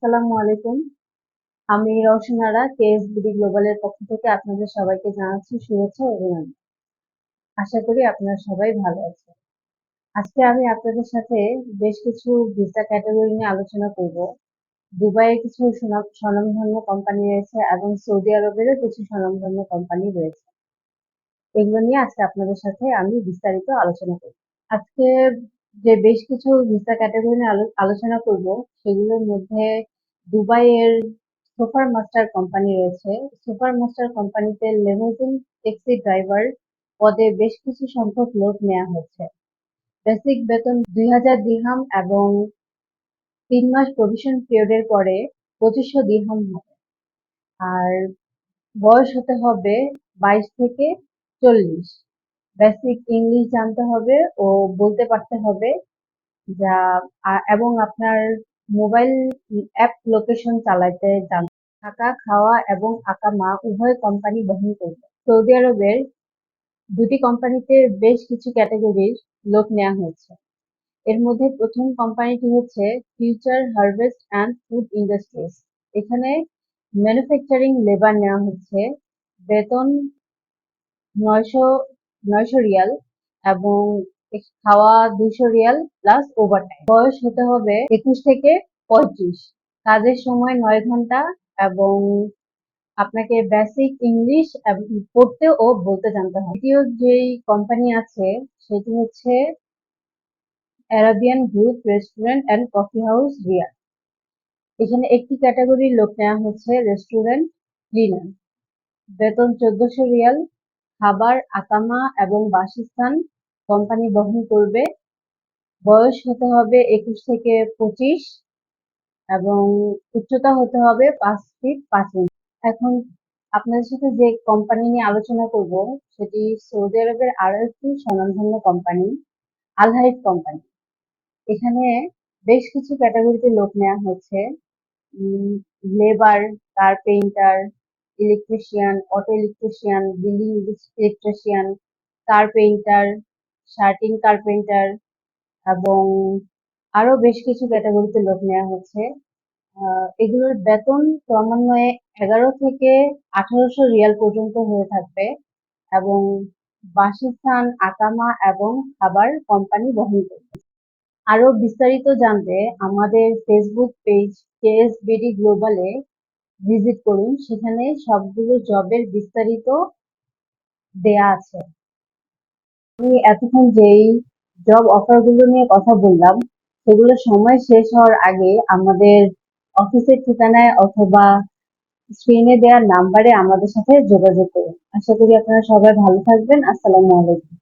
আসসালামু আলাইকুম। আমি রওশনারা কেএসবিডি গ্লোবালের পক্ষ থেকে আপনাদের সবাইকে জানাচ্ছি শুভেচ্ছা ও অভিনন্দন। আশা করি আপনারা সবাই ভালো আছেন। আজকে আমি আপনাদের সাথে বেশ কিছু ভিসা ক্যাটাগরি নিয়ে আলোচনা করব। দুবাইয়ের কিছু স্বনামধন্য কোম্পানি রয়েছে এবং সৌদি আরবেরও কিছু স্বনামধন্য কোম্পানি রয়েছে। এগুলো নিয়ে আজকে আপনাদের সাথে আমি বিস্তারিত আলোচনা করব। আজকে যে বেশ কিছু ভিসা ক্যাটাগরি নিয়ে আলোচনা করব সেগুলোর মধ্যে দুবাইয়ের সুপার মাস্টার কোম্পানি রয়েছে। সুপার মাস্টার কোম্পানিতে লিমুজিন ট্যাক্সি ড্রাইভার পদে বেশ কিছু সংখ্যক লোক নেওয়া হচ্ছে। বেসিক বেতন 2000 দিরহাম এবং 3 মাস প্রভিশন পিরিয়ডের পরে 2500 দিরহাম হবে। আর বয়স হতে হবে 22 থেকে 40। বেসিক ইংলিশ জানতে হবে ও বলতে পারতে হবে, যা এবং আপনার মোবাইল অ্যাপ লোকেশন চালাতে জানতে। থাকা, খাওয়া এবং আকামা উভয় কোম্পানি বহন করবে। সৌদি আরবের দুটি কোম্পানিতে বেশ কিছু ক্যাটাগরির লোক নেওয়া হয়েছে। এর মধ্যে প্রথম কোম্পানিটি হচ্ছে future harvest and food industries. এখানে ম্যানুফ্যাকচারিং লেবার নেওয়া হচ্ছে। বেতন 900 রিয়াল এবং খাওয়া 200 রিয়াল প্লাস ওভারটাইম। বয়স হতে হবে 21 থেকে 35। কাজের সময় 9 ঘন্টা এবং আপনাকে বেসিক ইংলিশ পড়তে ও বলতে জানতে হবে। দ্বিতীয় যেই কোম্পানি আছে সেটি হচ্ছে Arabian group restaurant and coffee house Riyadh. এখানে একটি ক্যাটাগরির লোক নেওয়া হচ্ছে রেস্টুরেন্ট ক্লিনার। বেতন 1400 রিয়াল। খাবার, আকামা এবং বাসস্থান কোম্পানি বহন করবে। বয়স হতে হবে 21 থেকে 25 এবং উচ্চতা হতে হবে 5 ফিট 5 ইঞ্চি। এখন আপনাদের সাথে যে কোম্পানি নিয়ে আলোচনা করব সেটি সৌদি আরবের আরো একটি স্বনামধন্য কোম্পানি, আল হাইফ কোম্পানি। এখানে বেশ কিছু ক্যাটাগরিতে লোক নেওয়া হয়েছে। Labour, carpenter, electrician, auto electrician, building electrician, carpenter, শার্টিং কার্পেন্টার এবং আরো বেশ কিছু ক্যাটাগরিতে লোক নেওয়া হচ্ছে। এগুলোর বেতন ক্রমান্বয়ে 11 থেকে 1800 রিয়াল পর্যন্ত হয়ে থাকবে এবং বাসস্থান, আকামা এবং খাবার কোম্পানি বহন করবে। আরো বিস্তারিত জানতে আমাদের ফেসবুক পেজ কেএসবিডি গ্লোবালে ভিজিট করুন। সেখানে সবগুলো জবের বিস্তারিত দেয়া আছে। আমি এতক্ষণ যেই জব অফারগুলো নিয়ে কথা বললাম সেগুলো সময় শেষ হওয়ার আগে আমাদের অফিসের ঠিকানায় অথবা স্ক্রিনে দেওয়া নাম্বারে আমাদের সাথে যোগাযোগ করুন। আশা করি আপনারা সবাই ভালো থাকবেন। আসসালামু আলাইকুম।